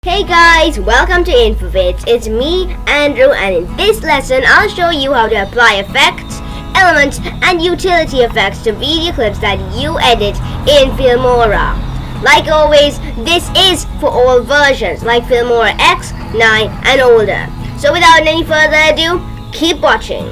Hey guys, welcome to Infovids. It's me, Andrew, and in this lesson I'll show you how to apply effects, elements, and utility effects to video clips that you edit in Filmora. Like always, this is for all versions like Filmora X, 9, and older. So without any further ado, keep watching.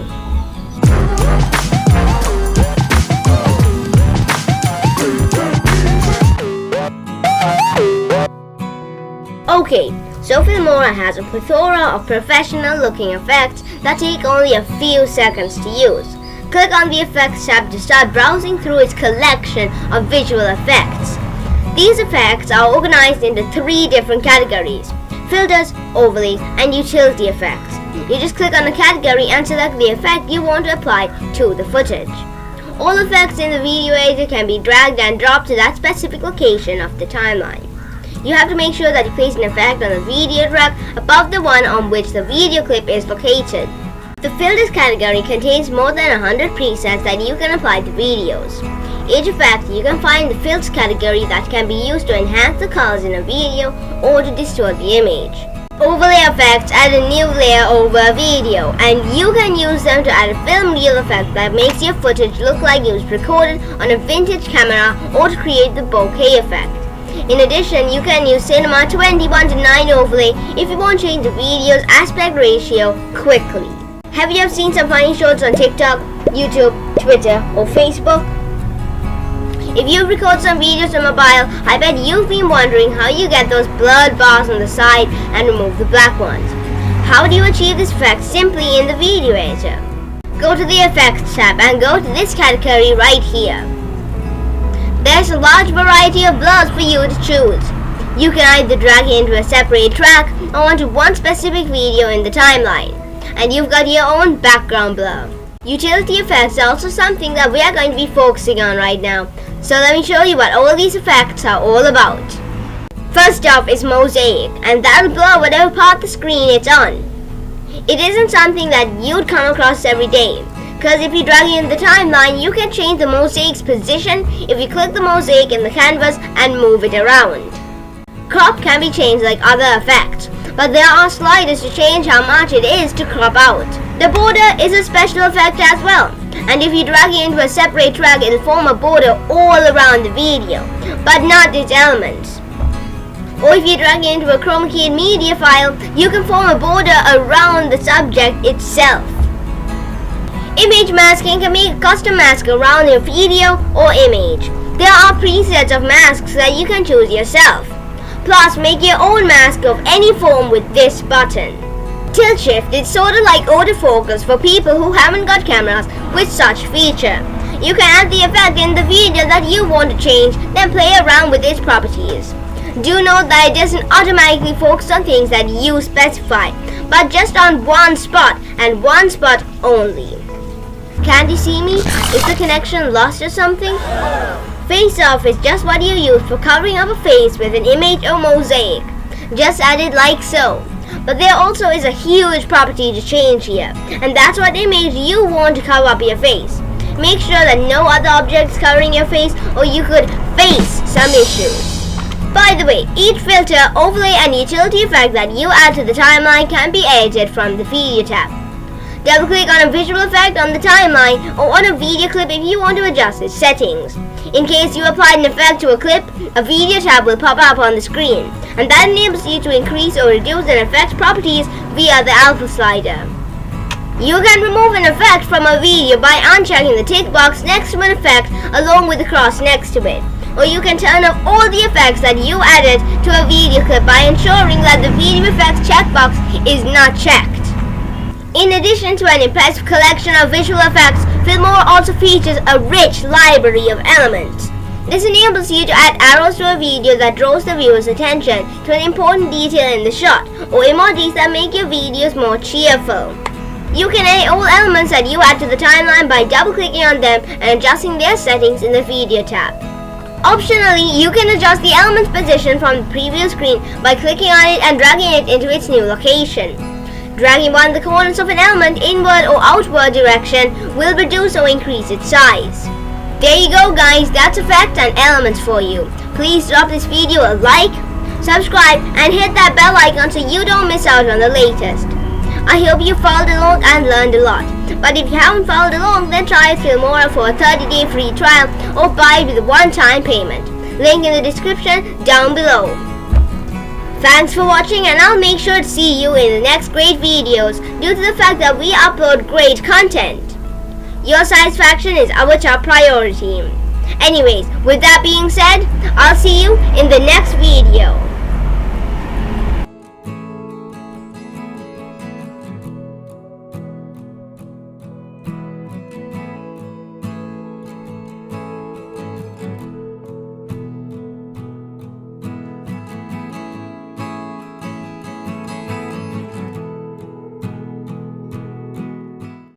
Okay, so Filmora has a plethora of professional looking effects that take only a few seconds to use. Click on the Effects tab to start browsing through its collection of visual effects. These effects are organized into 3 different categories: filters, overlays, and utility effects. You just click on the category and select the effect you want to apply to the footage. All effects in the video editor can be dragged and dropped to that specific location of the timeline. You have to make sure that you place an effect on the video track above the one on which the video clip is located. The filters category contains more than 100 presets that you can apply to videos. Each effect you can find in the filters category that can be used to enhance the colors in a video or to distort the image. Overlay effects add a new layer over a video, and you can use them to add a film reel effect that makes your footage look like it was recorded on a vintage camera or to create the bokeh effect. In addition, you can use Cinema 21:9 overlay if you want to change the video's aspect ratio quickly. Have you ever seen some funny shorts on TikTok, YouTube, Twitter, or Facebook? If you record some videos on mobile, I bet you've been wondering how you get those blurred bars on the side and remove the black ones. How do you achieve this effect simply in the video editor? Go to the Effects tab and go to this category right here. There's a large variety of blurs for you to choose. You can either drag it into a separate track or onto one specific video in the timeline, and you've got your own background blur. Utility effects are also something that we are going to be focusing on right now, so let me show you what all these effects are all about. First off is mosaic, and that'll blur whatever part of the screen it's on. It isn't something that you'd come across every day, because if you drag it in the timeline, you can change the mosaic's position if you click the mosaic in the canvas and move it around. Crop can be changed like other effects, but there are sliders to change how much it is to crop out. The border is a special effect as well, and if you drag it into a separate track, it'll form a border all around the video, but not its elements. Or if you drag it into a chroma keyed media file, you can form a border around the subject itself. Image masking can make a custom mask around your video or image. There are presets of masks that you can choose yourself. Plus, make your own mask of any form with this button. Tilt shift is sort of like autofocus for people who haven't got cameras with such feature. You can add the effect in the video that you want to change, then play around with its properties. Do note that it doesn't automatically focus on things that you specify, but just on one spot and one spot only. Can't you see me? Is the connection lost or something? Face off is just what you use for covering up a face with an image or mosaic. Just add it like so. But there also is a huge property to change here, and that's what image you want to cover up your face. Make sure that no other objects covering your face or you could face some issues. By the way, each filter, overlay, and utility effect that you add to the timeline can be edited from the video tab. Double click on a visual effect on the timeline or on a video clip if you want to adjust its settings. In case you applied an effect to a clip, a video tab will pop up on the screen, and that enables you to increase or reduce an effect's properties via the alpha slider. You can remove an effect from a video by unchecking the tick box next to an effect along with the cross next to it. Or you can turn off all the effects that you added to a video clip by ensuring that the video effects checkbox is not checked. In addition to an impressive collection of visual effects, Filmora also features a rich library of elements. This enables you to add arrows to a video that draws the viewer's attention to an important detail in the shot, or emojis that make your videos more cheerful. You can edit all elements that you add to the timeline by double-clicking on them and adjusting their settings in the video tab. Optionally, you can adjust the element's position from the previous screen by clicking on it and dragging it into its new location. Dragging one of the corners of an element inward or outward direction will reduce or increase its size. There you go guys, that's effects and elements for you. Please drop this video a like, subscribe, and hit that bell icon so you don't miss out on the latest. I hope you followed along and learned a lot. But if you haven't followed along, then try Filmora for a 30-day free trial or buy it with a one-time payment. Link in the description down below. Thanks for watching, and I'll make sure to see you in the next great videos due to the fact that we upload great content. Your satisfaction is our top priority. Anyways, with that being said, I'll see you in the next video.